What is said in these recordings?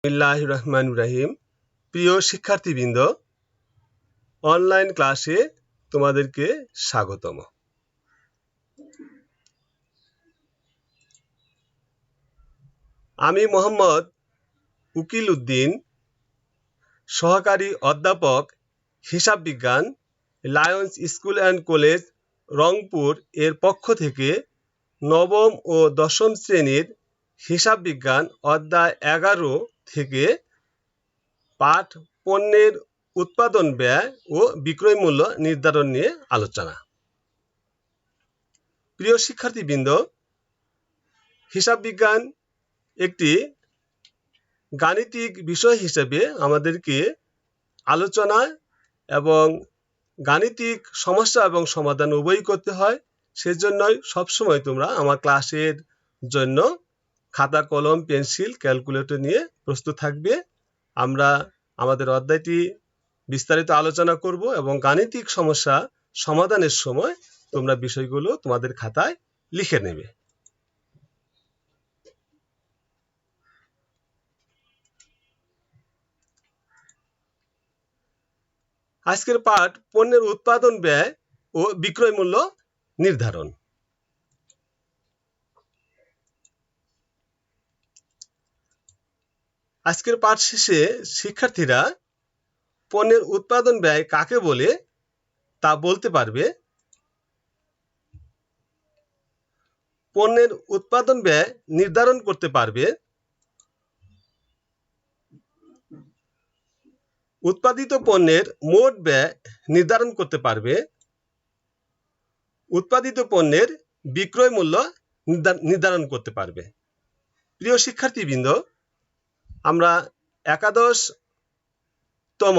বিসমিল্লাহির রহমানির রহিম। প্রিয় শিক্ষার্থীবৃন্দ, অনলাইন ক্লাসে তোমাদেরকে স্বাগতম। আমি মোহাম্মদ উকিল উদ্দিন, সহকারী অধ্যাপক হিসাব বিজ্ঞান, Lions school and college Rangpur এর পক্ষ থেকে নবম ও দশম শ্রেণীর হিসাব বিজ্ঞান অধ্যায় 11 থেকে পাঠ পণ্যের উৎপাদন ব্যয় ও বিক্রয় মূল্য নির্ধারণ নিয়ে আলোচনা। প্রিয় শিক্ষার্থীবৃন্দ, হিসাব বিজ্ঞান একটি গাণিতিক বিষয় হিসেবে আমাদেরকে আলোচনা এবং গাণিতিক সমস্যা এবং সমাধান উভয়ই করতে হয়। সেজন্যই সবসময় তোমরা আমার ক্লাসের জন্য খাতা, কলম, পেন্সিল, ক্যালকুলেটর নিয়ে প্রস্তুত থাকবে। আমরা আমাদের অধ্যায়টি বিস্তারিত আলোচনা করব এবং গাণিতিক সমস্যা সমাধানের সময় তোমরা বিষয়গুলো তোমাদের খাতায় লিখে নেবে। আজকের পাঠ পণ্যের উৎপাদন ব্যয় ও বিক্রয় মূল্য নির্ধারণ। আজকের পাঠ শেষে শিক্ষার্থীরা পণ্যের উৎপাদন ব্যয় কাকে বলে তা বলতে পারবে। পণ্যের উৎপাদন ব্যয় নির্ধারণ করতে পারবে। উৎপাদিত পণ্যের মোট ব্যয় নির্ধারণ করতে পারবে। উৎপাদিত পণ্যের বিক্রয় মূল্য নির্ধারণ করতে পারবে। প্রিয় শিক্ষার্থীবৃন্দ, আমরা একাদশতম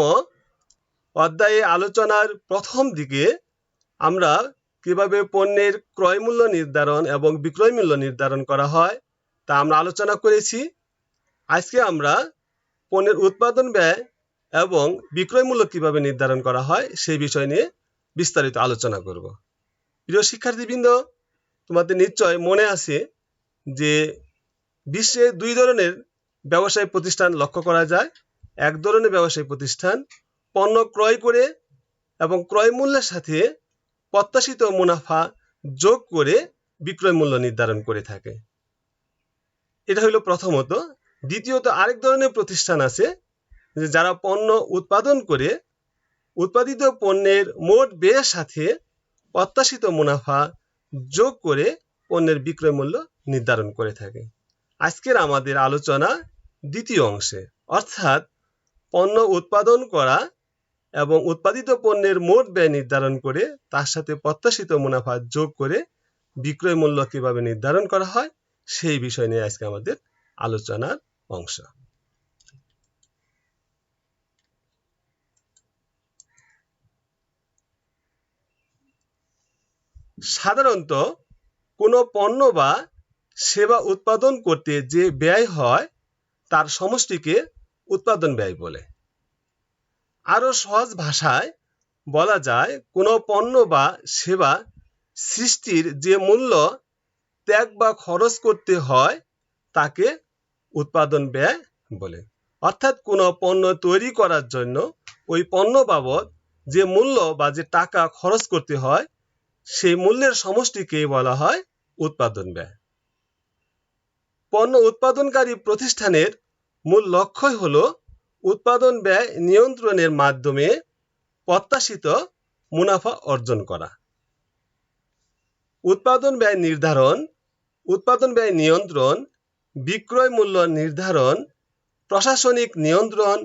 অধ্যায়ে আলোচনার প্রথম দিকে আমরা কিভাবে পণ্যের ক্রয় মূল্য নির্ধারণ এবং বিক্রয় মূল্য নির্ধারণ করা হয় তা আমরা আলোচনা করেছি। আজকে আমরা পণ্যের উৎপাদন ব্যয় এবং বিক্রয় মূল্য কিভাবে নির্ধারণ করা হয় সেই বিষয় নিয়ে বিস্তারিত আলোচনা করব। প্রিয় শিক্ষার্থীবৃন্দ, তোমাদের নিশ্চয় মনে আছে যে বিশ্বে দুই ধরনের ব্যবসায়িক প্রতিষ্ঠান লক্ষ্য করা যায়। এক ধরনের ব্যবসায়িক প্রতিষ্ঠান পণ্য ক্রয় করে এবং ক্রয় মূল্যের সাথে প্রত্যাশিত মুনাফা যোগ করে বিক্রয় মূল্য নির্ধারণ করে থাকে। এটা হলো প্রথমত। দ্বিতীয়ত আরেক ধরনের প্রতিষ্ঠান আছে যারা পণ্য উৎপাদন করে উৎপাদিত পণ্যের মোট ব্যয়ের সাথে প্রত্যাশিত মুনাফা যোগ করে পণ্যের বিক্রয় মূল্য নির্ধারণ করে থাকে। আজকের আমাদের আলোচনা দ্বিতীয় অংশে, অর্থাৎ পণ্য উৎপাদন করা এবং উৎপাদিত পণ্যের মোট ব্যয় নির্ধারণ করে তার সাথে প্রত্যাশিত মুনাফা যোগ করে বিক্রয় মূল্য কিভাবে নির্ধারণ করা হয় সেই বিষয় নিয়ে আজকে আমাদের আলোচনার অংশ। সাধারণত কোনো পণ্য বা সেবা উৎপাদন করতে যে ব্যয় হয় তার সমষ্টিকে উৎপাদন ব্যয় বলে। আরো সহজ ভাষায় বলা যায়, কোনো পণ্য বা সেবা সৃষ্টির যে মূল্য ত্যাগ বা খরচ করতে হয় তাকে উৎপাদন ব্যয় বলে। অর্থাৎ কোনো পণ্য তৈরি করার জন্য ওই পণ্য বাবদ যে মূল্য বা যে টাকা খরচ করতে হয় সেই মূল্যের সমষ্টিকে বলা হয় উৎপাদন ব্যয়। পণ্য উৎপাদনকারী প্রতিষ্ঠানের মূল লক্ষ্যই হলো উৎপাদন ব্যয় নিয়ন্ত্রণের মাধ্যমে প্রত্যাশিত মুনাফা অর্জন করা। উৎপাদন ব্যয় নির্ধারণ, উৎপাদন ব্যয় নিয়ন্ত্রণ, বিক্রয় মূল্য নির্ধারণ, প্রশাসনিক নিয়ন্ত্রণ,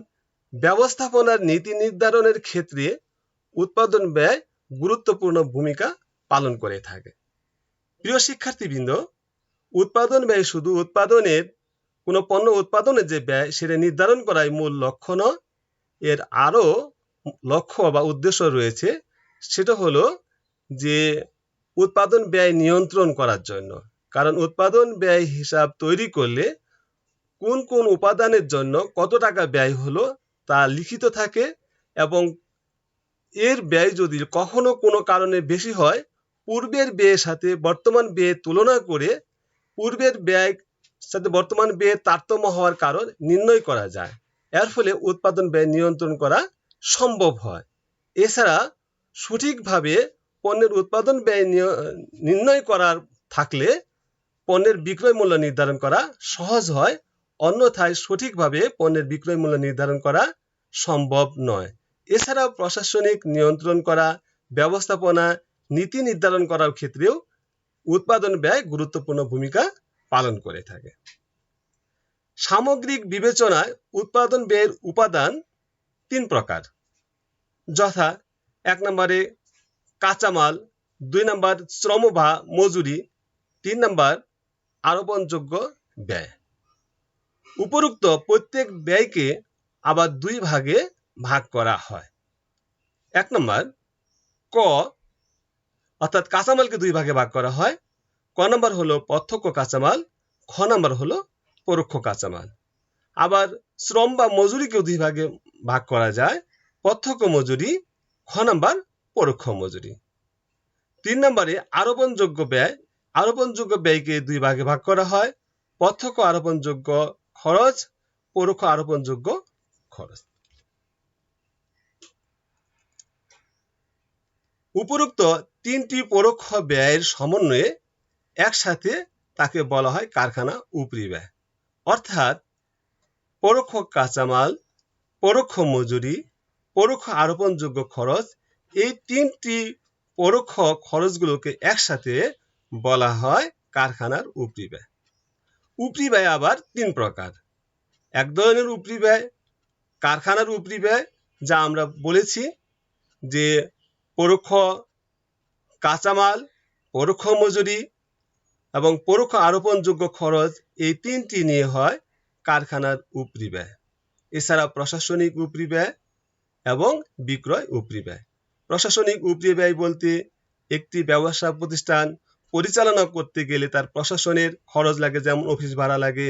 ব্যবস্থাপনার নীতি নির্ধারণের ক্ষেত্রে উৎপাদন ব্যয় গুরুত্বপূর্ণ ভূমিকা পালন করে থাকে। প্রিয় শিক্ষার্থীবৃন্দ, উৎপাদন ব্যয় শুধু উৎপাদনের কোনো পণ্য উৎপাদনের যে ব্যয় সেটা নির্ধারণ করাই মূল লক্ষ্য নয়। এর আরো লক্ষ্য বা উদ্দেশ্য রয়েছে। সেটা হলো যে উৎপাদন ব্যয় নিয়ন্ত্রণ করার জন্য। কারণ উৎপাদন ব্যয় হিসাব তৈরি করলে কোন কোন উপাদানের জন্য কত টাকা ব্যয় হলো তা লিখিত থাকে এবং এর ব্যয় যদি কখনো কোনো কারণে বেশি হয় পূর্বের ব্যয়ের সাথে বর্তমান ব্যয় তুলনা করে পূর্বের ব্যয় সাথে বর্তমান ব্যয়ের তারতম্য হওয়ার কারণ নির্ণয় করা যায়। এর ফলে উৎপাদন ব্যয় নিয়ন্ত্রণ করা সম্ভব হয়। এছাড়া সঠিকভাবে পণ্যের উৎপাদন ব্যয় নির্ণয় করার থাকলে পণ্যের বিক্রয় মূল্য নির্ধারণ করা সহজ হয়, অন্যথায় সঠিকভাবে পণ্যের বিক্রয় মূল্য নির্ধারণ করা সম্ভব নয়। এছাড়াও প্রশাসনিক নিয়ন্ত্রণ করা, ব্যবস্থাপনা, নীতি নির্ধারণ করার ক্ষেত্রেও উৎপাদন ব্যয় গুরুত্বপূর্ণ ভূমিকা পালন করে থাকে। সামগ্রিক বিবেচনায় উৎপাদন ব্যয়ের উপাদান 3 প্রকার, যথা 1 নম্বরে কাঁচামাল, 2 নম্বর শ্রম বা মজুরি, 3 নম্বর আরোপণযোগ্য ব্যয়। উপরোক্ত প্রত্যেক ব্যয়কে আবার 2 ভাগে ভাগ করা হয়। 1 নম্বর ক, অর্থাৎ কাঁচামালকে 2 ভাগে ভাগ করা হয়। ক নম্বর হলো প্রত্যক্ষ কাঁচামাল, খ নম্বর হলো পরোক্ষ কাঁচামাল। আবার শ্রম বা মজুরিকেও 2 ভাগে ভাগ করা যায়, প্রত্যক্ষ মজুরি, খ নম্বর পরোক্ষ মজুরি। 3 নম্বরে আরোপণযোগ্য ব্যয়। আরোপণযোগ্য ব্যয়কে 2 ভাগে ভাগ করা হয়, প্রত্যক্ষ আরোপণযোগ্য খরচ, পরোক্ষ আরোপণযোগ্য খরচ। উপরোক্ত 3টি পরোক্ষ ব্যয়ের সমন্বয়ে একসাথে তাকে বলা হয় কারখানা উপরি ব্যয়। অর্থাৎ পরোক্ষ কাঁচামাল, পরোক্ষ মজুরি, পরোক্ষ আরোপণযোগ্য খরচ, এই 3টি পরোক্ষ খরচগুলোকে একসাথে বলা হয় কারখানার উপরি ব্যয়। উপরি ব্যয় আবার 3 প্রকার। এক ধরনের উপরি ব্যয় কারখানার উপরি ব্যয়, যা আমরা বলেছি যে পরোক্ষ কাঁচামাল, পরোক্ষ মজুরি এবং পরোক্ষ আরোপণযোগ্য খরচ, এই 3টি নিয়ে হয় কারখানার উপরি ব্যয়। এছাড়া প্রশাসনিক উপরি ব্যয় এবং বিক্রয় উপরি ব্যয়। প্রশাসনিক উপরি ব্যয় বলতে একটি ব্যবসা প্রতিষ্ঠান পরিচালনা করতে গেলে তার প্রশাসনের খরচ লাগে, যেমন অফিস ভাড়া লাগে,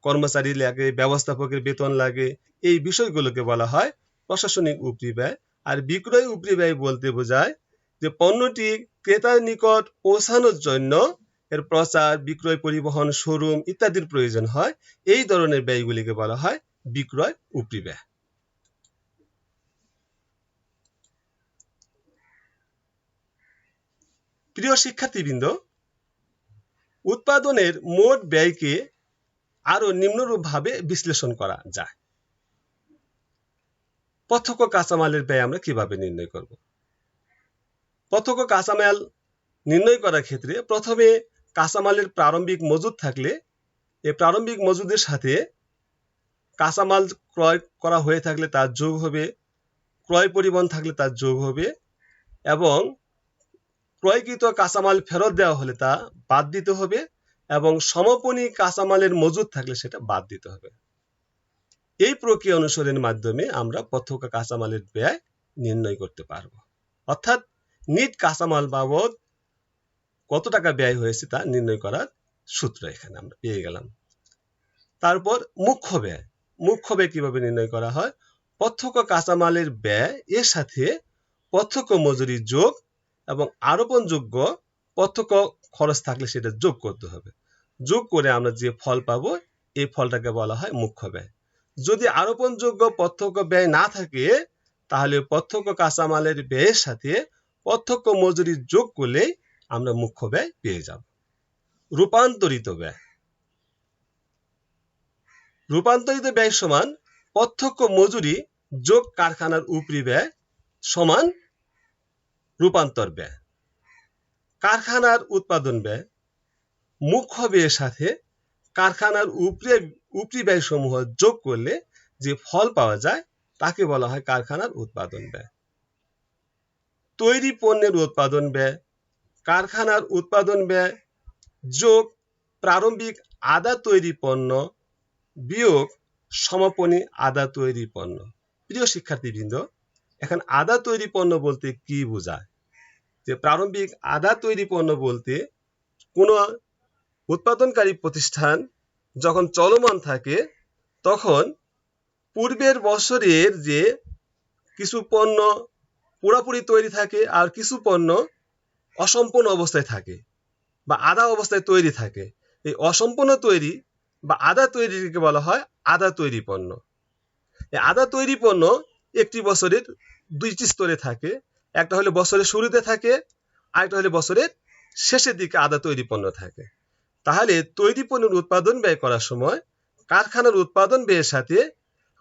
কর্মচারী লাগে, ব্যবস্থাপকের বেতন লাগে, এই বিষয়গুলোকে বলা হয় প্রশাসনিক উপরি ব্যয়। আর বিক্রয় উপরি ব্যয় বলতে বোঝায় যে পণ্যটি ক্রেতার নিকট পৌঁছানোর জন্য এর প্রচার, বিক্রয়, পরিবহন, শোরুম ইত্যাদির প্রয়োজন হয়। এই ধরনের ব্যয়গুলিকে বলা হয় বিক্রয় উপরি ব্যয়। প্রিয় শিক্ষার্থীবৃন্দ, উৎপাদনের মোট ব্যয়কে আরো নিম্নরূপভাবে বিশ্লেষণ করা যায়। প্রত্যক্ষ কাঁচামালের ব্যয় আমরা কিভাবে নির্ণয় করব? প্রত্যক্ষ কাঁচামাল নির্ণয় করার ক্ষেত্রে প্রথমে কাঁচামালের প্রারম্ভিক মজুদ থাকলে এই প্রারম্ভিক মজুদের সাথে কাঁচামাল ক্রয় করা হয়ে থাকলে তার যোগ হবে, ক্রয় পরিবহন থাকলে তার যোগ হবে, এবং ক্রয়কৃত কাঁচামাল ফেরত দেওয়া হলে তা বাদ দিতে হবে, এবং সমাপনী কাঁচামালের মজুদ থাকলে সেটা বাদ দিতে হবে। এই প্রক্রিয়া অনুসরণের মাধ্যমে আমরা প্রত্যক্ষ কাঁচামালের ব্যয় নির্ণয় করতে পারব। অর্থাৎ নিট কাঁচামাল বাবদ কত টাকা ব্যয় হয়েছে তা নির্ণয় করার সূত্র এখানে আমরা পেয়ে গেলাম। তারপর মুখ্য ব্যয়। মুখ্য ব্যয় কিভাবে নির্ণয় করা হয়? প্রত্যক্ষ কাঁচামালের ব্যয় এর সাথে প্রত্যক্ষ মজুরি যোগ এবং আরোপণযোগ্য প্রত্যক্ষ খরচ থাকলে সেটা যোগ করতে হবে। যোগ করে আমরা যে ফল পাবো এই ফলটাকে বলা হয় মুখ্য ব্যয়। যদি আরোপণযোগ্য প্রত্যক্ষ ব্যয় না থাকে তাহলে প্রত্যক্ষ কাঁচামালের ব্যয়ের সাথে প্রত্যক্ষ মজুরি যোগ করলে আমরা মুখ্য ব্যয় পেয়ে যাব। রূপান্তরিত ব্যয়। রূপান্তরিত ব্যয় সমান প্রত্যক্ষ মজুরি যোগ কারখানার উপরি ব্যয় সমান রূপান্তর ব্যয়। কারখানার উৎপাদন ব্যয় মুখ্য ব্যয়ের সাথে কারখানার উপরি ব্যয় সমূহ যোগ করলে যে ফল পাওয়া যায় তাকে বলা হয় কারখানার উৎপাদন ব্যয়। তৈরি পণ্যের উৎপাদন ব্যয়। কারখানার উৎপাদন ব্যয় যোগ প্রারম্ভিক আধা তৈরি পণ্য বিয়োগ সমাপনী আধা তৈরি পণ্য। প্রিয় শিক্ষার্থীবৃন্দ, এখন আধা তৈরি পণ্য বলতে কি বোঝায়? যে প্রারম্ভিক আধা তৈরি পণ্য বলতে কোনো উৎপাদনকারী প্রতিষ্ঠান যখন চলমান থাকে তখন পূর্বের বছরের যে কিছু পণ্য পুরোপুরি তৈরি থাকে আর কিছু পণ্য অসম্পূর্ণ অবস্থায় থাকে বা আধা অবস্থায় তৈরি থাকে। এই অসম্পূর্ণ তৈরি বা আদা তৈরিকে বলা হয় আদা তৈরি পণ্য। এই আদা তৈরি পণ্য একটি বছরের দুইটি স্তরে থাকে, একটা হলো বছরের শুরুতে থাকে, আরেকটা হলো বছরের শেষের দিকে আদা তৈরি পণ্য থাকে। তাহলে তৈরি পণ্যের উৎপাদন ব্যয় করার সময় কারখানার উৎপাদন ব্যয়ের সাথে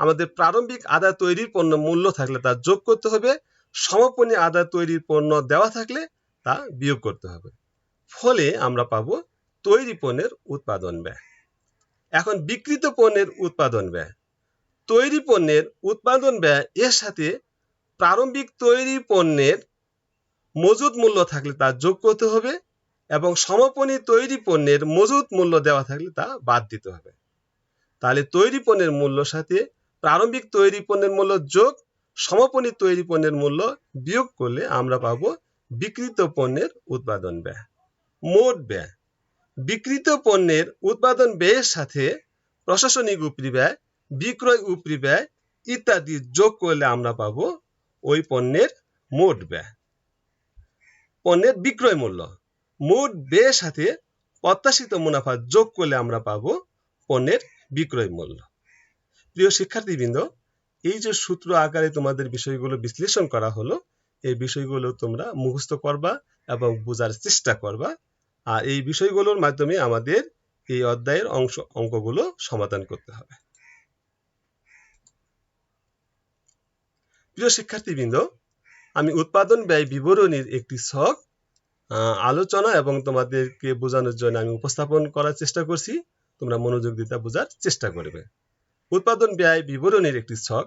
আমাদের প্রারম্ভিক আদা তৈরির পণ্য মূল্য থাকলে তা যোগ করতে হবে, সমাপনী আদা তৈরির পণ্য দেওয়া থাকলে তা বিয়োগ করতে হবে। ফলে আমরা পাবো তৈরি পণ্যের উৎপাদন ব্যয়। এখন বিক্রিত পণ্যের উৎপাদন ব্যয়। তৈরি পণ্যের উৎপাদন ব্যয় এর সাথে প্রারম্ভিক তৈরি পণ্যের মজুদ মূল্য থাকলে তা যোগ করতে হবে এবং সমাপনী তৈরি পণ্যের মজুদ মূল্য দেওয়া থাকলে তা বাদ দিতে হবে। তাহলে তৈরি পণ্যের মূল্যর সাথে প্রারম্ভিক তৈরি পণ্যের মূল্য যোগ সমাপনী তৈরি পণ্যের মূল্য বিয়োগ করলে আমরা পাবো বিক্রিত পণ্যের উৎপাদন ব্যয়। মোট ব্যয়। বিক্রিত পণ্যের উৎপাদন ব্যয়ের সাথে প্রশাসনিক উপরি ব্যয়, বিক্রয় উপরি ব্যয় ইত্যাদি যোগ করলে আমরা পাবো ওই পণ্যের মোট ব্যয়। পণ্যের বিক্রয় মূল্য। মোট ব্যয়ের সাথে প্রত্যাশিত মুনাফা যোগ করলে আমরা পাবো পণ্যের বিক্রয় মূল্য। প্রিয় শিক্ষার্থীবৃন্দ, এই যে সূত্র আকারে তোমাদের বিষয়গুলো বিশ্লেষণ করা হলো, এই বিষয়গুলো তোমরা মুখস্থ করবা এবং বোঝার চেষ্টা করবা। আর এই বিষয়গুলোর মাধ্যমে আমাদের এই অধ্যায়ের অঙ্কগুলো সমাধান করতে হবে। প্রিয় শিক্ষার্থীবৃন্দ, আমি উৎপাদন ব্যয় বিবরণীর একটি ছক আলোচনা এবং তোমাদেরকে বোঝানোর জন্য আমি উপস্থাপন করার চেষ্টা করছি। তোমরা মনোযোগ দিতে বোঝার চেষ্টা করবে। উৎপাদন ব্যয় বিবরণীর একটি ছক।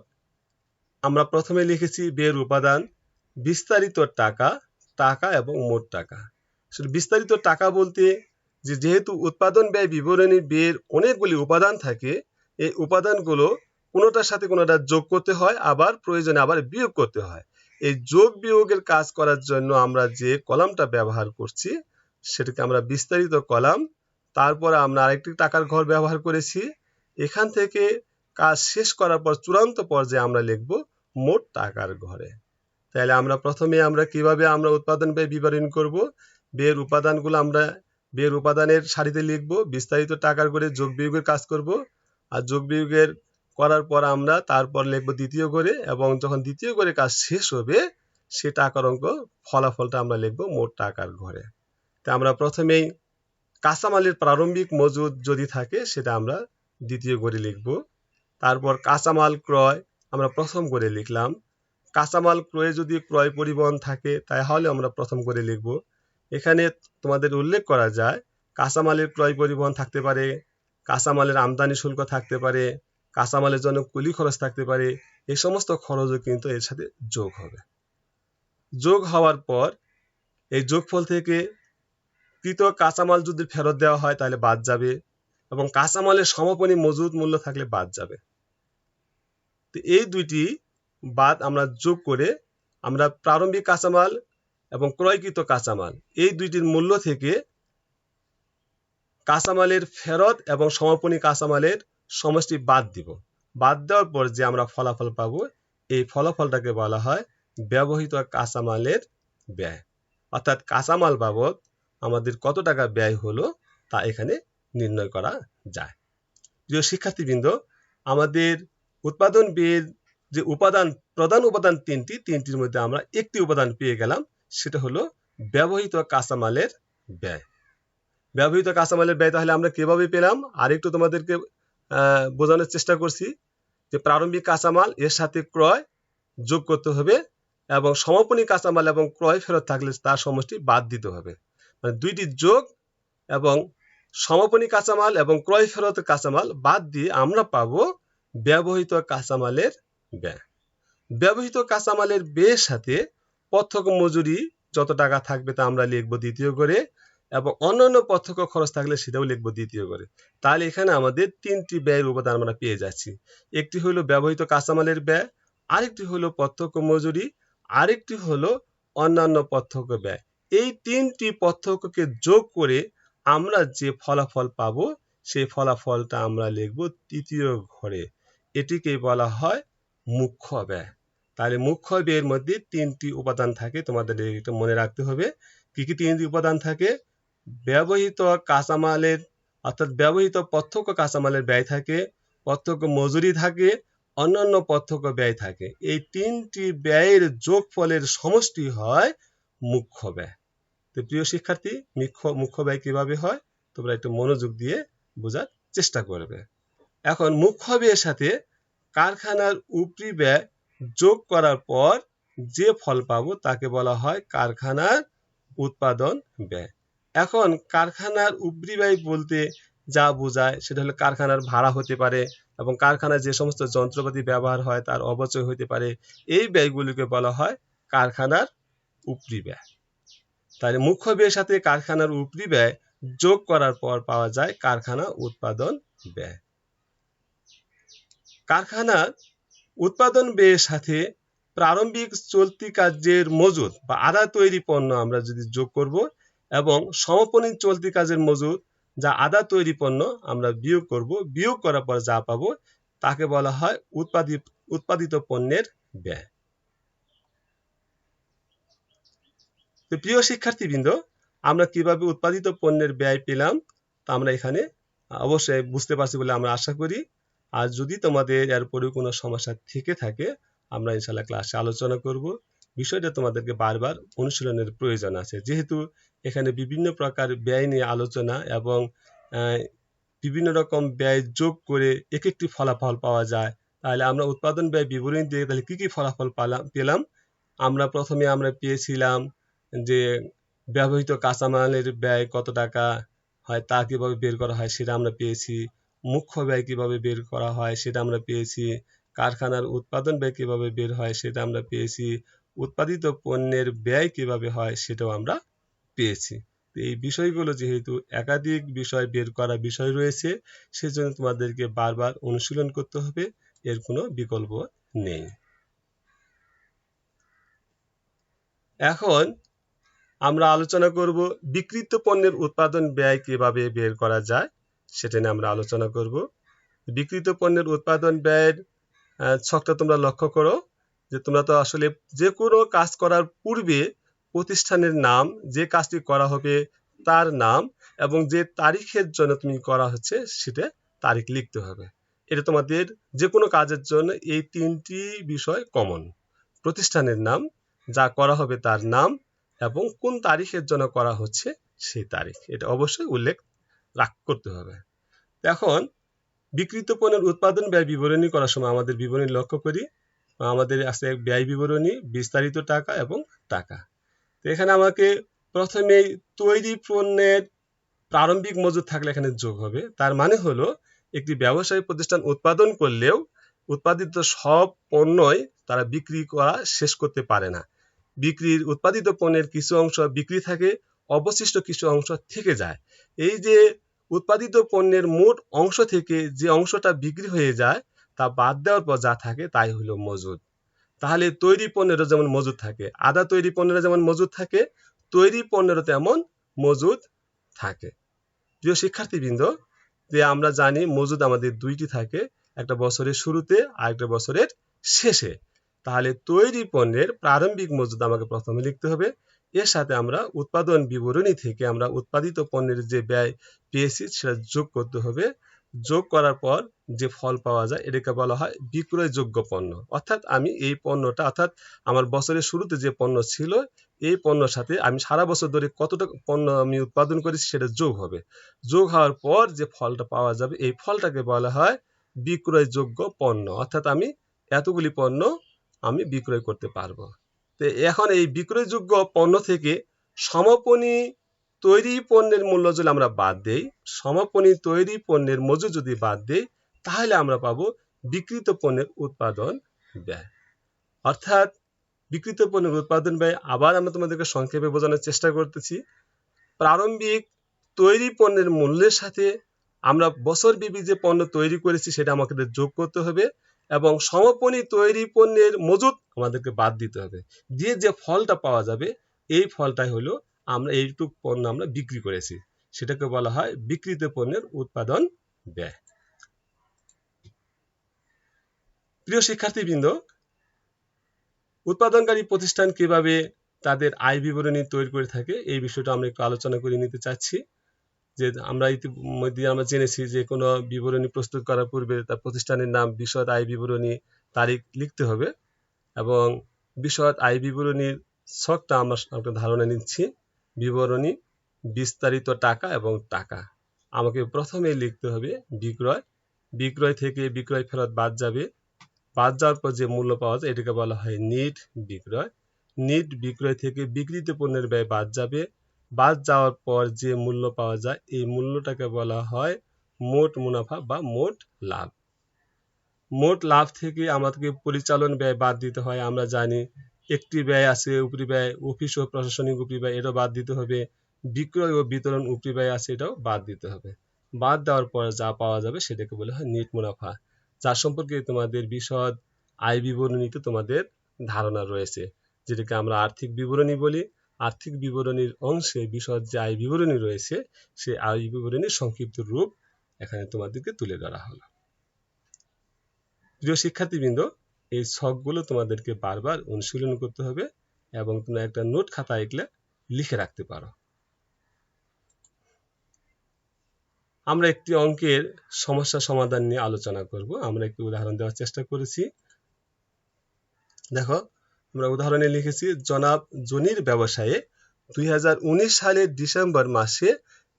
আমরা প্রথমে লিখেছি ব্যয়ের উপাদান, বিস্তারিত টাকা, টাকা এবং মোট টাকা। বিস্তারিত টাকা বলতে যেহেতু উৎপাদন ব্যয় বিবরণী ব্যয়ের অনেকগুলি উপাদান থাকে, এই উপাদানগুলো কোনোটার সাথে কোনোটা যোগ করতে হয়, আবার প্রয়োজনে আবার বিয়োগ করতে হয়। এই যোগ বিয়োগের কাজ করার জন্য আমরা যে কলামটা ব্যবহার করছি সেটাকে আমরা বিস্তারিত কলাম। তারপর আমরা আরেকটি টাকার ঘর ব্যবহার করেছি। এখান থেকে কাজ শেষ করার পর চূড়ান্ত পর্যায়ে আমরা লিখব মোট টাকার ঘরে। তাহলে আমরা প্রথমে কিভাবে উৎপাদন ব্যয় বিবরণী করব? ব্যয়ের উপাদানগুলো আমরা ব্যয়ের উপাদানের সারিতে লিখব, বিস্তারিত টাকার ঘরে যোগ বিয়োগের কাজ করব, আর যোগ বিয়োগের করার পর আমরা তারপর লিখব দ্বিতীয় ঘরে, এবং যখন দ্বিতীয় ঘরে কাজ শেষ হবে সে টাকার অঙ্ক ফলাফলটা আমরা লিখব মোট টাকার ঘরে। তা আমরা প্রথমেই কাঁচামালের প্রারম্ভিক মজুদ যদি থাকে সেটা আমরা দ্বিতীয় ঘরে লিখব। তারপর কাঁচামাল ক্রয় আমরা প্রথম ঘরে লিখলাম। কাঁচামাল ক্রয়ে যদি ক্রয় পরিবহন থাকে তাহলে আমরা প্রথম ঘরে লিখব। এখানে তোমাদের উল্লেখ করা যায় কাঁচামালের ক্রয় পরিবহন থাকতে পারে, কাঁচামালের আমদানি শুল্ক থাকতে পারে, কাঁচামালের জন্য কুলি খরচ থাকতে পারে। এই সমস্ত খরচও কিন্তু এর সাথে যোগ হবে। যোগ হওয়ার পর এই যোগফল থেকে কৃত কাঁচামাল যদি ফেরত দেওয়া হয় তাহলে বাদ যাবে, এবং কাঁচামালের সমাপনী মজুদ মূল্য থাকলে বাদ যাবে। তো এই দুইটি বাদ আমরা যোগ করে আমরা প্রারম্ভিক কাঁচামাল এবং ক্রয়কৃত কাঁচামাল এই দুইটির মূল্য থেকে কাঁচামালের ফেরত এবং সমাপনী কাঁচামালের সমষ্টি বাদ দিব। বাদ দেওয়ার পর যে আমরা ফলাফল পাবো, এই ফলাফলটাকে বলা হয় ব্যবহৃত কাঁচামালের ব্যয়। অর্থাৎ কাঁচামাল বাবদ আমাদের কত টাকা ব্যয় হলো তা এখানে নির্ণয় করা যায়। প্রিয় শিক্ষার্থীবৃন্দ, আমাদের উৎপাদন ব্যয়ের যে উপাদান, প্রধান উপাদান তিনটির মধ্যে আমরা একটি উপাদান পেয়ে গেলাম, সেটা হলো ব্যবহৃত কাঁচামালের ব্যয়। ব্যবহৃত কাঁচামালের ব্যয় তাহলে আমরা কিভাবে পেলাম আরেকটু তোমাদেরকে বোঝানোর চেষ্টা করছি যে প্রারম্ভিক কাঁচামাল এর সাথে ক্রয় যোগ করতে হবে, এবং সমাপনী কাঁচামাল এবং ক্রয় ফেরত থাকলে তার সমষ্টি বাদ দিতে হবে। মানে দুইটি যোগ এবং সমাপনী কাঁচামাল এবং ক্রয় ফেরত কাঁচামাল বাদ দিয়ে আমরা পাবো ব্যবহৃত কাঁচামালের ব্যয়। ব্যবহৃত কাঁচামালের ব্যয়ের সাথে প্রত্যক্ষ মজুরি যত টাকা থাকবে তা আমরা লিখবো দ্বিতীয় ঘরে, এবং অন্যান্য প্রত্যক্ষ খরচ থাকলে সেটাও লিখবো দ্বিতীয় ঘরে। তাহলে এখানে আমাদের তিনটি ব্যয়ের উপাদান আমরা পেয়ে যাচ্ছি। একটি হলো ব্যবহৃত কাঁচামালের ব্যয়, আরেকটি হলো প্রত্যক্ষ মজুরি, আরেকটি হলো অন্যান্য প্রত্যক্ষ ব্যয়। এই তিনটি প্রত্যক্ষকে যোগ করে আমরা যে ফলাফল পাবো সেই ফলাফলটা আমরা লিখবো তৃতীয় ঘরে। এটিকে বলা হয় মুখ্য ব্যয়। তাহলে মুখ্য ব্যয়ের মধ্যে তিনটি উপাদান থাকে, তোমাদের এটা মনে রাখতে হবে। কি কি তিনটি উপাদান থাকে? ব্যবহৃত কাঁচামালের অর্থাৎ ব্যবহৃত প্রত্যক্ষ কাঁচামালের ব্যয় থাকে, প্রত্যক্ষ মজুরি থাকে, অন্যান্য প্রত্যক্ষ ব্যয় থাকে। এই তিনটি ব্যয়ের যোগফলের সমষ্টি হয় মুখ্য ব্যয়। তো প্রিয় শিক্ষার্থী, মুখ্য ব্যয় কিভাবে হয় তোমরা একটু মনোযোগ দিয়ে বোঝার চেষ্টা করবে। এখন মুখ্য ব্যয়ের সাথে কারখানার উপরি ব্যয় যোগ করার পর যে ফল পাবো তাকে বলা হয় কারখানার উৎপাদন ব্যয়। এখন কারখানার উপরি ব্যয় বলতে যা বোঝায় সেটা হলো কারখানার ভাড়া হতে পারে এবং কারখানায় যে সমস্ত যন্ত্রপাতি ব্যবহার হয় তার অপচয় হতে পারে। এই ব্যয়গুলিকে বলা হয় কারখানার উপরি ব্যয়। তাহলে মুখ্য ব্যয়ের সাথে কারখানার উপরি ব্যয় যোগ করার পর পাওয়া যায় কারখানা উৎপাদন ব্যয়। কারখানার উৎপাদন ব্যয়ের সাথে প্রারম্ভিক চলতি কাজের মজুদ বা আধা তৈরি পণ্য আমরা যদি যোগ করব এবং সমাপনী চলতি কাজের মজুদ যা আধা তৈরি পণ্য আমরা বিয়োগ করব, বিয়োগ করার পর যা পাবো তাকে বলা হয় উৎপাদিত পণ্যের ব্যয়। তো প্রিয় শিক্ষার্থীবৃন্দ, আমরা কিভাবে উৎপাদিত পণ্যের ব্যয় পেলাম তা আমরা এখানে অবশ্যই বুঝতে পারছি বলে আমরা আশা করি। আর যদি তোমাদের এরপরে কোনো সমস্যা থেকে থাকে আমরা ইনশাআল্লাহ ক্লাসে আলোচনা করব। বিষয়টা তোমাদেরকে বারবার অনুশীলনের প্রয়োজন আছে, যেহেতু এখানে বিভিন্ন প্রকার ব্যয় নিয়ে আলোচনা এবং বিভিন্ন রকম ব্যয় যোগ করে এক একটি ফলাফল পাওয়া যায়। তাহলে আমরা উৎপাদন ব্যয় বিবরণী দিয়ে তাহলে কি কি ফলাফল পেলাম? আমরা প্রথমে পেয়েছিলাম যে ব্যবহৃত কাঁচামালের ব্যয় কত টাকা হয় তা কিভাবে বের করা হয় সেটা আমরা পেয়েছি। মুখ্য ব্যয় কিভাবে বের করা হয় সেটা আমরা পেয়েছি। কারখানার উৎপাদন ব্যয় কিভাবে বের হয় সেটা আমরা পেয়েছি। উৎপাদিত পণ্যের ব্যয় কিভাবে হয় সেটাও আমরা পেয়েছি। এই বিষয়গুলো যেহেতু একাধিক বিষয় বের করা বিষয় রয়েছে, সেজন্য তোমাদেরকে বারবার অনুশীলন করতে হবে, এর কোনো বিকল্প নেই। এখন আমরা আলোচনা করব বিক্রিত পণ্যের উৎপাদন ব্যয় কিভাবে বের করা যায় সেটা নিয়ে আমরা আলোচনা করব। বিক্রিত পণ্যের উৎপাদন ব্যয়ের ছকটা তোমরা লক্ষ্য করো যে তোমরা তো আসলে যে কোনো কাজ করার পূর্বে প্রতিষ্ঠানের নাম, যে কাজটি করা হবে তার নাম এবং যে তারিখের জন্য তুমি করা হচ্ছে সেটা তারিখ লিখতে হবে। এটা তোমাদের যে কোনো কাজের জন্য এই তিনটি বিষয় কমন: প্রতিষ্ঠানের নাম, যা করা হবে তার নাম এবং কোন তারিখের জন্য করা হচ্ছে সেই তারিখ, এটা অবশ্যই উল্লেখ করতে হবে। এখন বিক্রিত পণ্যের উৎপাদন ব্যয় বিবরণী করার সময় আমাদের বিবরণী লক্ষ্য করি। আমাদের আছে ব্যয় বিবরণী, বিস্তারিত টাকা এবং টাকা। তো এখানে আমাকে প্রথমেই তৈরি পণ্যের প্রারম্ভিক মজুদ থাকলে এখানে যোগ হবে। তার মানে হলো একটি ব্যবসায়ী প্রতিষ্ঠান উৎপাদন করলেও উৎপাদিত সব পণ্যই তারা বিক্রি করা শেষ করতে পারে না। উৎপাদিত পণ্যের কিছু অংশ বিক্রি থাকে, অবশিষ্ট কিছু অংশ থেকে যায়। এই যে উৎপাদিত পণ্যের মোট অংশ থেকে যে অংশটা বিক্রি হয়ে যায় তা বাদ দেওয়ার পর যা থাকে তাই হলো মজুদ। তাহলে তৈরি পণ্যেরও যেমন মজুদ থাকে, আধা তৈরি পণ্যেরও যেমন মজুদ থাকে, তৈরি পণ্যেরও তেমন মজুদ থাকে। প্রিয় শিক্ষার্থীবৃন্দ, যে আমরা জানি মজুদ আমাদের দুইটি থাকে, একটা বছরের শুরুতে আর একটা বছরের শেষে। তাহলে তৈরি পণ্যের প্রারম্ভিক মজুদ আমাকে প্রথমে লিখতে হবে। এর সাথে আমরা উৎপাদন বিবরণী থেকে আমরা উৎপাদিত পণ্যের যে ব্যয় পেয়েছি সেটা যোগ করতে হবে। যোগ করার পর যে ফল পাওয়া যায় এটাকে বলা হয় বিক্রয়যোগ্য পণ্য। অর্থাৎ আমি এই পণ্যটা, অর্থাৎ আমার বছরের শুরুতে যে পণ্য ছিল এই পণ্যের সাথে আমি সারা বছর ধরে কতটা পণ্য আমি উৎপাদন করেছি সেটা যোগ হবে। যোগ হওয়ার পর যে ফলটা পাওয়া যাবে এই ফলটাকে বলা হয় বিক্রয়যোগ্য পণ্য। অর্থাৎ আমি এতগুলি পণ্য আমি বিক্রয় করতে পারবো। তো এখন এই বিক্রয়যোগ্য পণ্য থেকে সমাপনী তৈরি পণ্যের মূল্য যদি আমরা বাদ দেই, সমাপনী তৈরি পণ্যের মজুদ যদি বাদ দেই, তাহলে আমরা পাবো বিক্রিত পণ্যের উৎপাদন ব্যয়। অর্থাৎ বিক্রিত পণ্যের উৎপাদন ব্যয় আবার আমরা তোমাদেরকে সংক্ষেপে বোঝানোর চেষ্টা করতেছি। প্রারম্ভিক তৈরি পণ্যের মূল্যের সাথে আমরা বছরব্যাপী যে পণ্য তৈরি করেছি সেটা আমাদের যোগ করতে হবে এবং সমাপনী তৈরি পণ্যের মজুদ আমাদেরকে বাদ দিতে হবে। দিয়ে যে ফলটা পাওয়া যাবে এই ফলটাই হলো আমরা এইটুক পণ্য আমরা বিক্রি করেছি, সেটাকে বলা হয় বিক্রিত পণ্যের উৎপাদন ব্যয়। প্রিয় শিক্ষার্থীবৃন্দ, উৎপাদনকারী প্রতিষ্ঠান কিভাবে তাদের আয় বিবরণী তৈরি করে থাকে এই বিষয়টা আমরা একটু আলোচনা করে নিতে চাচ্ছি। যে আমরা ইতিমধ্যে আমরা জেনেছি যে কোনো বিবরণী প্রস্তুত করার পূর্বে তার প্রতিষ্ঠানের নাম, বিশদ আয় বিবরণী, তারিখ লিখতে হবে এবং বিশদ আয় বিবরণীর ছকটা আমরা একটা ধারণা নিচ্ছি। বিবরণী, বিস্তারিত টাকা এবং টাকা। আমাকে প্রথমে লিখতে হবে বিক্রয়। বিক্রয় থেকে বিক্রয় ফেরত বাদ যাবে। বাদ যাওয়ার পর যে মূল্য পাওয়া যায় এটাকে বলা হয় নিট বিক্রয়। নিট বিক্রয় থেকে বিক্রিত পণ্যের ব্যয় বাদ যাবে। বাদ যাওয়ার পর যে মূল্য পাওয়া যায় এই মূল্যটাকে বলা হয় মোট মুনাফা বা মোট লাভ। মোট লাভ থেকে আমাদেরকে পরিচালন ব্যয় বাদ দিতে হয়। আমরা জানি একটি ব্যয় আছে উপরি ব্যয়, অফিস ও প্রশাসনিক উপরি ব্যয়, এটাও বাদ দিতে হবে। বিক্রয় ও বিতরণ উপরি ব্যয় আছে, এটাও বাদ দিতে হবে। বাদ দেওয়ার পর যা পাওয়া যাবে সেটাকে বলা হয় নেট মুনাফা, যার সম্পর্কে তোমাদের বিশদ আয় বিবরণীতে তোমাদের ধারণা রয়েছে, যেটাকে আমরা আর্থিক বিবরণী বলি। আর্থিক বিবরণীর অংশে বিশদ যে আয় বিবরণী রয়েছে সেই আয় বিবরণীর সংক্ষিপ্ত রূপ এখানে তোমাদেরকে তুলে ধরা হলো। প্রিয় শিক্ষার্থীবৃন্দ, এই ছকগুলো তোমাদেরকে বারবার অনুশীলন করতে হবে এবং তোমরা একটা নোট খাতায় এগুলো লিখে রাখতে পারো। আমরা একটি অঙ্কের সমস্যা সমাধান নিয়ে আলোচনা করব। আমরা একটি উদাহরণ দেওয়ার চেষ্টা করেছি। দেখো, আমরা উদাহরণে লিখেছি জনাব জনির ব্যবসায়ে 2019 সালের ডিসেম্বর মাসে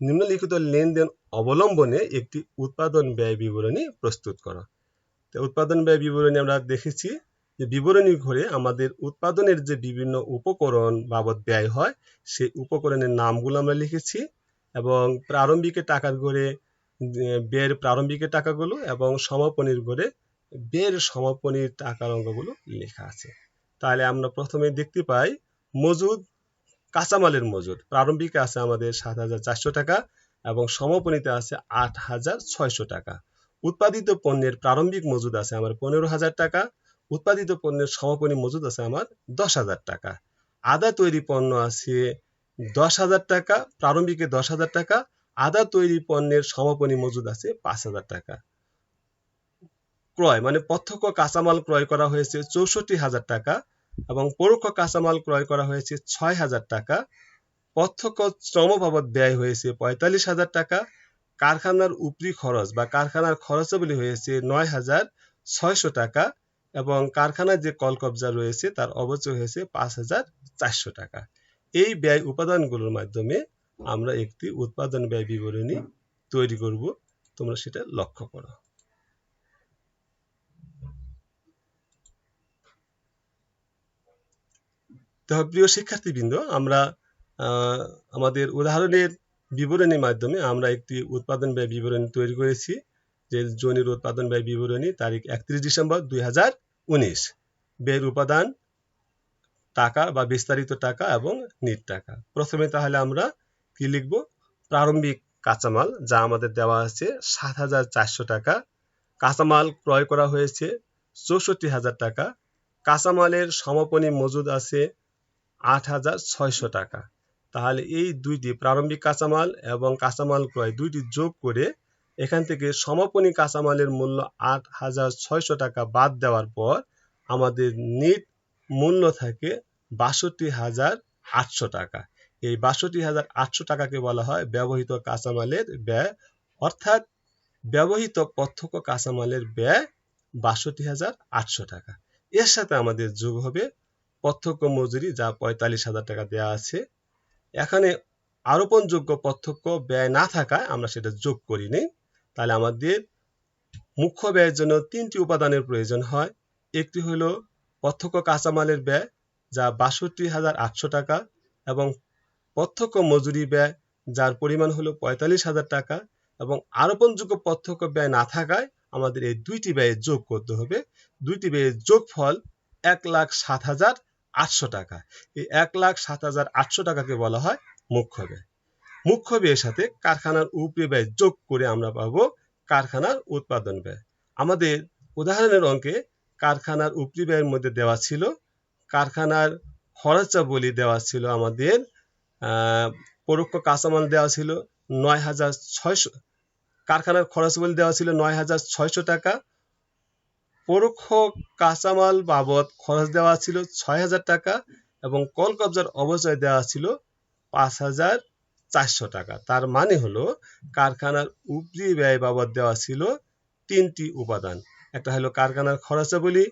নিম্নলিখিত লেনদেন অবলম্বনে একটি উৎপাদন ব্যয় বিবরণী প্রস্তুত করো। উৎপাদন ব্যয় বিবরণী আমরা দেখেছি যে বিবরণী ঘরে আমাদের উৎপাদনের যে বিভিন্ন উপকরণ বাবদ ব্যয় হয় সেই উপকরণের নামগুলো আমরা লিখেছি এবং প্রারম্ভিক টাকার ঘরে ব্যয়ের প্রারম্ভিক টাকাগুলো এবং সমাপনীর ঘরে ব্যয়ের সমাপনীর টাকার অঙ্কগুলো লেখা আছে। তাহলে আমরা প্রথমে দেখতে পাই মজুদ, কাঁচামালের মজুদ প্রারম্ভিকে আছে আমাদের ৭,৪০০ টাকা এবং সমাপনীতে আছে ৮,৬০০ টাকা। উৎপাদিত পণ্যের প্রারম্ভিক মজুদ আছে আমার ১৫,০০০ টাকা। উৎপাদিত পণ্যের সমাপনী মজুদ আছে আমার ১০,০০০ টাকা। আদা তৈরি পণ্য আছে ১০,০০০ টাকা, প্রারম্ভিকে ১০,০০০ টাকা। আদা তৈরি পণ্যের সমাপনী মজুদ আছে ৫,০০০ টাকা। ক্রয় মানে প্রত্যক্ষ কাঁচামাল ক্রয় করা হয়েছে ৬৪,০০০ টাকা এবং পরোক্ষ কাঁচামাল ক্রয় করা হয়েছে ৬,০০০ টাকা। প্রত্যক্ষ শ্রম বাবদ ব্যয় হয়েছে ৪৫,০০০ টাকা। কারখানার উপরি খরচ বা কারখানার খরচাবলী হয়েছে ৯,৬০০ টাকা এবং কারখানার যে কলকবজা রয়েছে তার অবচয় হয়েছে ৫,৪০০ টাকা। এই ব্যয় উপাদানগুলোর মাধ্যমে আমরা একটি উৎপাদন ব্যয় বিবরণী তৈরি করব। তোমরা সেটা লক্ষ্য করো। তো প্রিয় শিক্ষার্থীবৃন্দ, আমরা আমাদের উদাহরণের বিবরণীর মাধ্যমে আমরা একটি উৎপাদন ব্যয় বিবরণী তৈরি করেছি, যে জনির উৎপাদন ব্যয় বিবরণী, তারিখ ৩১ ডিসেম্বর ২০১৯। ব্যয়ের উপাদান টাকা বা বিস্তারিত টাকা এবং নিট টাকা। প্রথমে তাহলে আমরা কি লিখব? প্রারম্ভিক কাঁচামাল, যা আমাদের দেওয়া আছে ৭,৪০০ টাকা। কাঁচামাল ক্রয় করা হয়েছে ৬৪,০০০ টাকা। কাঁচামালের সমাপনী মজুদ আছে ৮,৬০০ টাকা। তাহলে এই দুইটি প্রারম্ভিক কাঁচামাল এবং কাঁচামাল ক্রয় দুইটি যোগ করে এখান থেকে সমাপনী কাঁচামালের মূল্য ৮,৬০০ টাকা বাদ দেওয়ার পর আমাদের নিট মূল্য থাকে ৬২,৮০০ টাকা। এই ৬২,৮০০ টাকাকে বলা হয় ব্যবহৃত কাঁচামালের ব্যয়, অর্থাৎ ব্যবহৃত প্রত্যক্ষ কাঁচামালের ব্যয় ৬২,৮০০ টাকা। এর সাথে আমাদের যোগ হবে প্রত্যক্ষ মজুরি, যা ৪৫,০০০ টাকা দেওয়া আছে। এখানে আরোপণযোগ্য প্রত্যক্ষ ব্যয় না থাকায় আমরা সেটা যোগ করিনি। তাহলে আমাদের মুখ্য ব্যয়ের জন্য ৩টি উপাদানের প্রয়োজন হয়। একটি হলো প্রত্যক্ষ কাঁচামালের ব্যয়, যা ৬২,৮০০ টাকা এবং প্রত্যক্ষ মজুরি ব্যয়, যার পরিমাণ হলো ৪৫,০০০ টাকা এবং আরোপণযোগ্য প্রত্যক্ষ ব্যয় না থাকায় আমাদের এই দুইটি ব্যয়ে যোগ করতে হবে। দুইটি ব্যয়ের যোগফল ১,০৭,৮০০ টাকা। এই ১,০৭,৮০০ টাকাকে বলা হয় মুখ্য ব্যয়। মুখ্য ব্যয়ের সাথে কারখানার উপরি ব্যয় যোগ করে আমরা পাবো কারখানার উৎপাদন ব্যয়। আমাদের উদাহরণের অঙ্কে কারখানার উপরি ব্যয়ের মধ্যে দেওয়া ছিল কারখানার খরচাবলী দেওয়া ছিল আমাদের পরোক্ষ কাঁচামাল দেওয়া ছিল ৯,৬০০। কারখানার খরচাবলী দেওয়া ছিল ৯,৬০০ টাকা। পরোক্ষ কাঁচামাল বাবদ খরচ দেওয়া ছিল ৬,০০০ টাকা এবং কলকবজার অবচয় দেওয়া ছিল ৫,০ 400 টাকা। তার মানে হলো কারখানার উপরি ব্যয় বাবদ দেওয়া ছিল 3টি উপাদান। একটা হলো কারখানার খরচাবলী,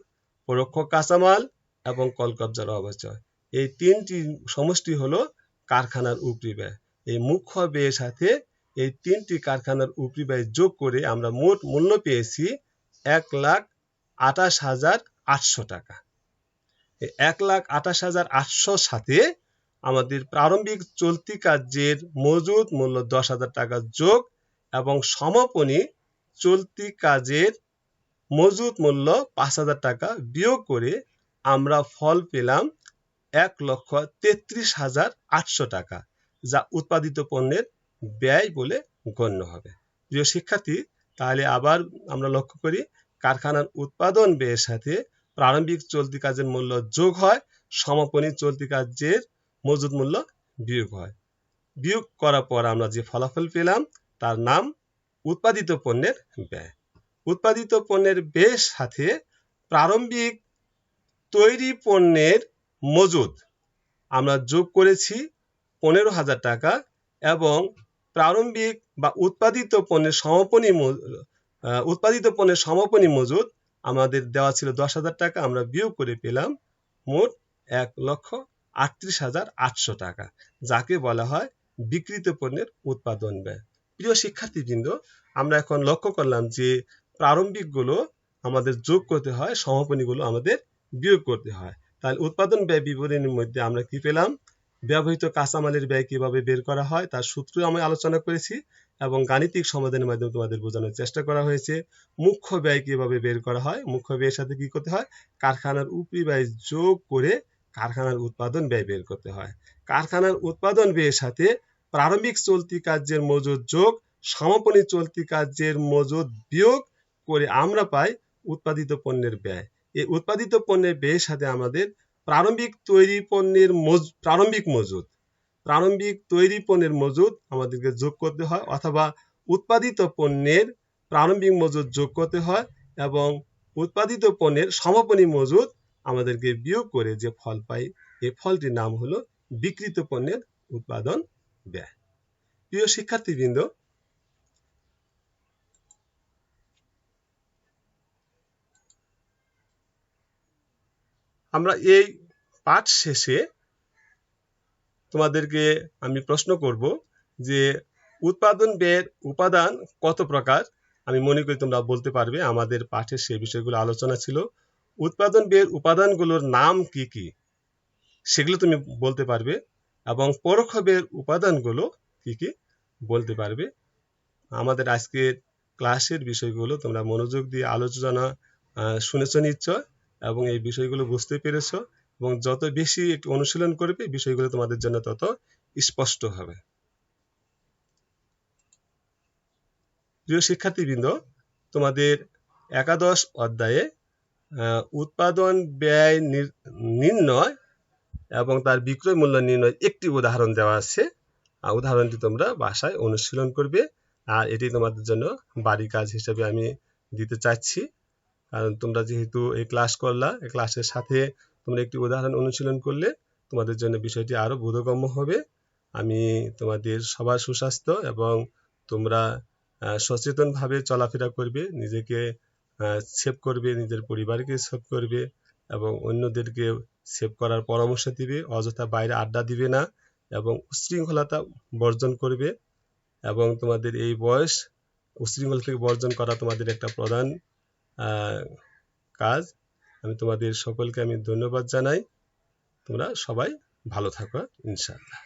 পরোক্ষ কাঁচামাল এবং কলকবজার অবচয়। এই 3টি সমষ্টি হলো কারখানার উপরি ব্যয়। এই মুখ্য ব্যয়ের সাথে এই 3টি কারখানার উপরি ব্যয় যোগ করে আমরা মোট মূল্য পেয়েছি 1,28,800 টাকা। এই 1,28,800 সাথে আমাদের প্রারম্ভিক চলতি কার্যের মজুদ মূল্য 10,000 টাকা যোগ এবং সমাপনী চলতি কাজের মজুদ মূল্য 5,000 টাকা বিয়োগ করে আমরা ফল পেলাম 1,33,800 টাকা, যা উৎপাদিত পণ্যের ব্যয় বলে গণ্য হবে। প্রিয় শিক্ষার্থী, তাহলে আবার আমরা লক্ষ্য করি কারখানার উৎপাদন ব্যয়ের সাথে প্রারম্ভিক চলতি কাজের মূল্য যোগ হয়, সমাপনী চলতি কাজের মজুদ মূল্য বিয়োগ হয়। বিয়োগ করার পর আমরা যে ফলাফল পেলাম তার নাম উৎপাদিত পণ্যের ব্যয়। উৎপাদিত পণ্যের ব্যয়ের সাথে প্রারম্ভিক তৈরি পণ্যের মজুদ আমরা যোগ করেছি 15,000 টাকা এবং প্রারম্ভিক বা উৎপাদিত পণ্যের সমাপনী মজুদ আমাদের দেওয়া ছিল 10,000 টাকা, আমরা বিয়োগ করে পেলাম মোট 1,38,800 টাকা, যাকে বলা হয় বিক্রিত পণ্যের উৎপাদন ব্যয়। প্রিয় শিক্ষার্থীবৃন্দ, আমরা এখন লক্ষ্য করলাম যে প্রারম্ভিকগুলো আমাদের যোগ করতে হয়, সমাপনীগুলো আমাদের বিয়োগ করতে হয়। তাহলে উৎপাদন ব্যয় বিবরণীর মধ্যে আমরা কি পেলাম? ব্যবহৃত কাঁচামালের ব্যয় কিভাবে বের করা হয় তার সূত্র আমি আলোচনা করেছি এবং গাণিতিক সমাধানের মাধ্যমে তোমাদের বোঝানোর চেষ্টা করা হয়েছে। মুখ্য ব্যয় কিভাবে বের করা হয়? মুখ্য ব্যয়ের সাথে কি করতে হয়? কারখানার উপরি ব্যয় যোগ করে কারখানার উৎপাদন ব্যয় বের করতে হয়। কারখানার উৎপাদন ব্যয়ের সাথে প্রারম্ভিক চলতি কার্যের মজুদ যোগ সমাপনী চলতি কার্যের মজুদ বিয়োগ করে আমরা পাই উৎপাদিত পণ্যের ব্যয়। এই উৎপাদিত পণ্যের ব্যয়ের সাথে আমাদের প্রারম্ভিক তৈরি পণ্যের প্রারম্ভিক পণ্যের মজুদ আমাদেরকে যোগ করতে হয়, অথবা উৎপাদিত পণ্যের প্রারম্ভিক মজুদ যোগ করতে হয় এবং উৎপাদিত পণ্যের সমাপনী মজুদ আমাদেরকে বিয়োগ করে যে ফল পাই এই ফলটির নাম হলো বিক্রিত পণ্যের উৎপাদন ব্যয়। প্রিয় শিক্ষার্থীবৃন্দ, আমরা এই পাঠ শেষে তোমাদেরকে আমি প্রশ্ন করব যে উৎপাদন ব্যয়ের উপাদান কত প্রকার? আমি মনে করি তোমরা বলতে পারবে। আমাদের পাঠে সেই বিষয়গুলো আলোচনা ছিল। উৎপাদন ব্যয়ের উপাদানগুলোর নাম কি কি সেগুলো তুমি বলতে পারবে এবং পরোক্ষ ব্যয়ের উপাদানগুলো কি কি বলতে পারবে। আমাদের আজকের ক্লাসের বিষয়গুলো তোমরা মনোযোগ দিয়ে আলোচনা শুনেছ নিশ্চয় এবং এই বিষয়গুলো বুঝতে পেরেছ এবং যত বেশি একটু অনুশীলন করবে বিষয়গুলো তোমাদের জন্য তত স্পষ্ট হবে। প্রিয় শিক্ষার্থীবৃন্দ, তোমাদের একাদশ অধ্যায়ে উৎপাদন ব্যয় নির্ণয় এবং তার বিক্রয় মূল্য নির্ণয় একটি উদাহরণ দেওয়া আছে। উদাহরণটি তোমরা বাসায় অনুশীলন করবে আর এটি তোমাদের জন্য বাড়ি কাজ হিসেবে আমি দিতে চাচ্ছি। কারণ তোমরা যেহেতু এই ক্লাস করলা, এই ক্লাসের সাথে তোমরা একটি উদাহরণ অনুশীলন করলে তোমাদের জন্য বিষয়টি আরো বোধগম্য হবে। আমি তোমাদের সবার সুস্বাস্থ্য এবং তোমরা সচেতনভাবে চলাফেরা করবে, নিজেকে সেভ করবে, নিজের পরিবারকে সেভ করবে এবং অন্যদেরকে সেভ করার পরামর্শ দিবে, অযথা বাইরে আড্ডা দিবে না এবং উচ্ছৃঙ্খলতা বর্জন করবে এবং তোমাদের এই বয়স উচ্ছৃঙ্খলা থেকে বর্জন করা তোমাদের একটা প্রধান কাজ। আমি তোমাদের সকলকে আমি ধন্যবাদ জানাই। তোমরা সবাই ভালো থাকো, ইনশাআল্লাহ।